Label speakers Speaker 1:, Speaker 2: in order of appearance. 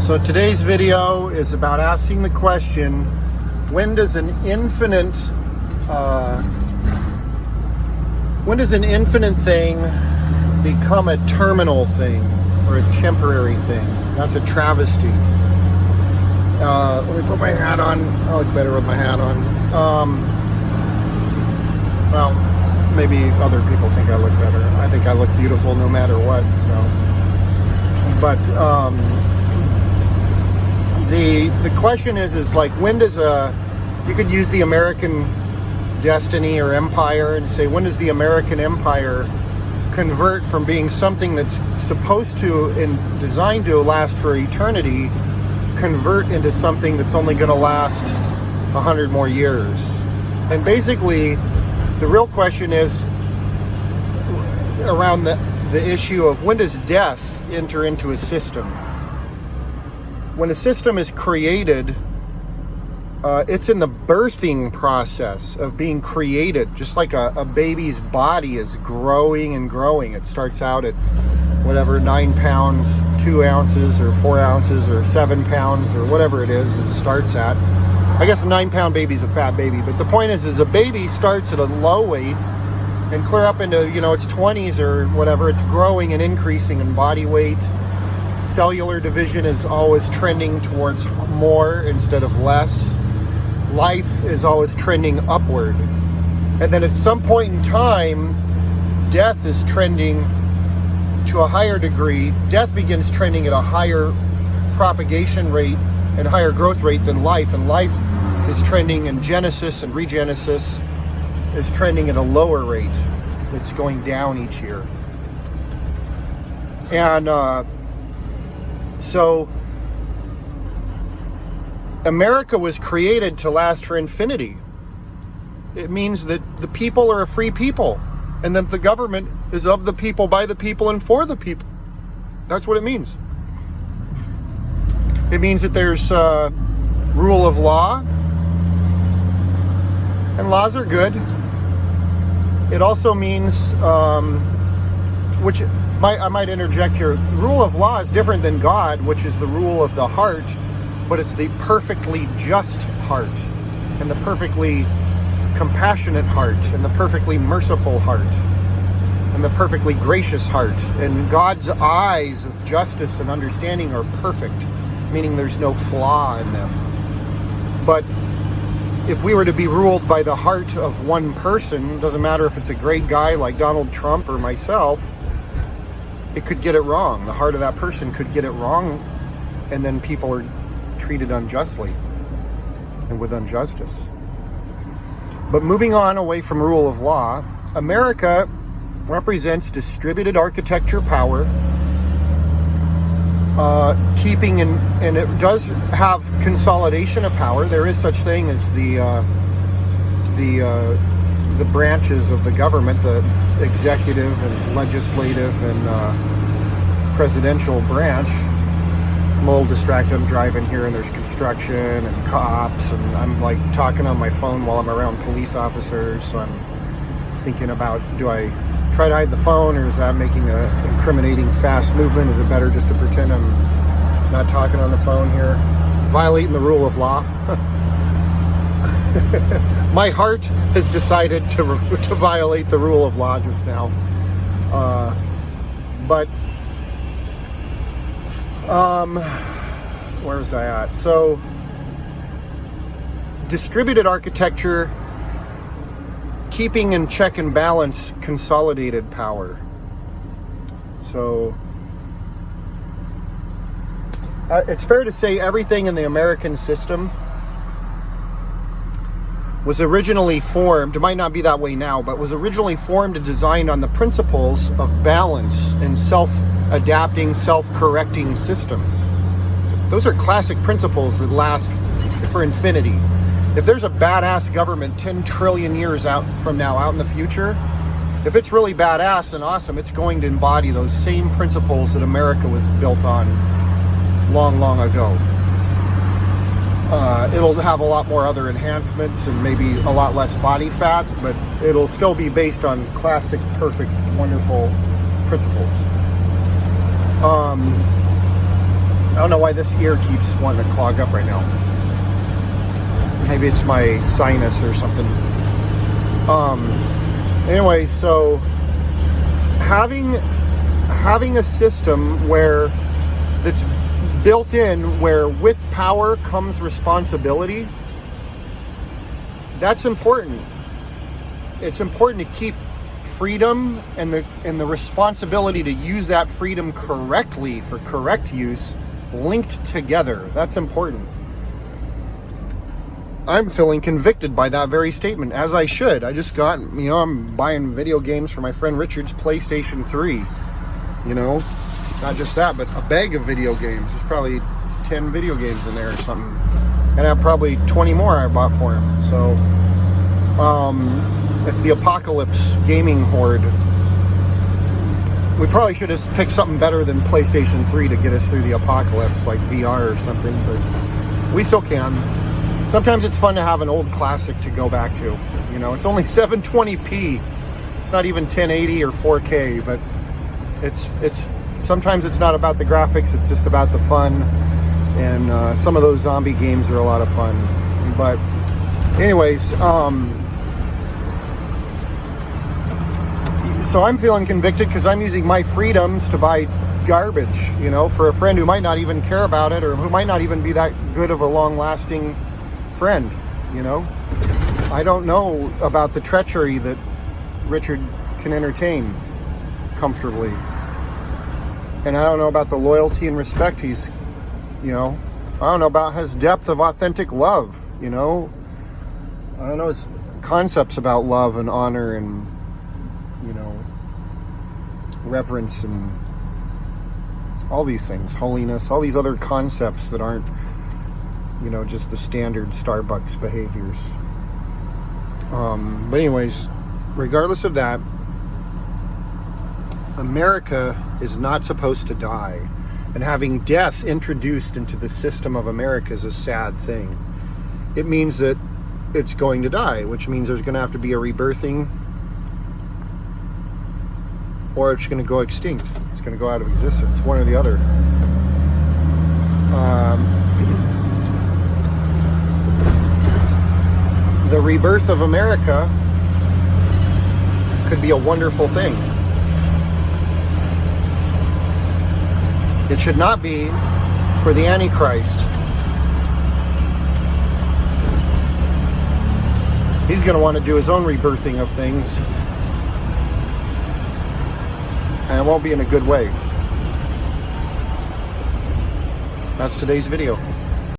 Speaker 1: So today's video is about asking the question, when does an infinite thing become a terminal thing or a temporary thing? That's a travesty. Let me put my hat on. I look better with my hat on. Well, maybe other people think I look better. I think I look beautiful no matter what. But the question is like, when does you could use the American destiny or empire and say, when does the American empire convert from being something that's supposed to and designed to last for eternity, convert into something that's only going to last 100 more years? And basically, the real question is around the issue of, when does death enter into a system? When a system is created, it's in the birthing process of being created, just like a baby's body is growing and growing. It starts out at whatever, 9 pounds, 2 ounces, or 4 ounces, or 7 pounds, or whatever it is it starts at. I guess a 9-pound baby's a fat baby, but the point is a baby starts at a low weight and clear up into, its 20s or whatever. It's growing and increasing in body weight. Cellular division is always trending towards more instead of less. Life is always trending upward. And then at some point in time, death is trending to a higher degree. Death begins trending at a higher propagation rate and higher growth rate than life. And life is trending, in Genesis and Regenesis, is trending at a lower rate. It's going down each year. And so America was created to last for infinity. It means that the people are a free people, and that the government is of the people, by the people, and for the people. That's what it means. It means that there's rule of law, and laws are good. It also means, which I might interject here, rule of law is different than God, which is the rule of the heart, but it's the perfectly just heart, and the perfectly compassionate heart, and the perfectly merciful heart, and the perfectly gracious heart. And God's eyes of justice and understanding are perfect, meaning there's no flaw in them. But if we were to be ruled by the heart of one person, doesn't matter if it's a great guy like Donald Trump or myself, it could get it wrong. The heart of that person could get it wrong, and then people are treated unjustly and with injustice. But moving on away from rule of law, America represents distributed architecture power, keeping and it does have consolidation of power. There is such thing as the branches of the government, the executive and legislative and presidential branch. I'm a little distracted. I'm driving here and there's construction and cops, and I'm like talking on my phone while I'm around police officers. So I'm thinking about, do I try to hide the phone, or is that making an incriminating fast movement? Is it better just to pretend I'm not talking on the phone here? Violating the rule of law? My heart has decided to violate the rule of law just now. But where was I at? So, distributed architecture, keeping in check and balance consolidated power. So, it's fair to say everything in the American system was originally formed, it might not be that way now, but was originally formed and designed on the principles of balance and self-adapting, self-correcting systems. Those are classic principles that last for infinity. If there's a badass government 10 trillion years out from now, out in the future, if it's really badass and awesome, it's going to embody those same principles that America was built on long, long ago. It'll have a lot more other enhancements and maybe a lot less body fat, but it'll still be based on classic, perfect, wonderful principles. I don't know why this ear keeps wanting to clog up right now. Maybe it's my sinus or something. Anyway, so having a system where that's built in, where with power comes responsibility, that's important. It's important to keep freedom and the responsibility to use that freedom correctly for correct use linked together. That's important. I'm feeling convicted by that very statement, as I should. I just got, I'm buying video games for my friend Richard's PlayStation 3. Not just that, but a bag of video games. There's probably 10 video games in there or something. And I have probably 20 more I bought for him. So, it's the Apocalypse Gaming Horde. We probably should have picked something better than PlayStation 3 to get us through the apocalypse, like VR or something, but we still can. Sometimes it's fun to have an old classic to go back to. It's only 720p. It's not even 1080 or 4K, but it's sometimes it's not about the graphics, it's just about the fun. And some of those zombie games are a lot of fun. But anyways, so I'm feeling convicted because I'm using my freedoms to buy garbage, for a friend who might not even care about it, or who might not even be that good of a long-lasting friend. I don't know about the treachery that Richard can entertain comfortably, and I don't know about the loyalty and respect he's, I don't know about his depth of authentic love. I don't know his concepts about love and honor and reverence and all these things, holiness, all these other concepts that aren't, just the standard Starbucks behaviors. But anyways, regardless of that, America is not supposed to die. And having death introduced into the system of America is a sad thing. It means that it's going to die, which means there's going to have to be a rebirthing, or it's going to go extinct. It's going to go out of existence, one or the other. The rebirth of America could be a wonderful thing. It should not be for the Antichrist. He's going to want to do his own rebirthing of things. And it won't be in a good way. That's today's video.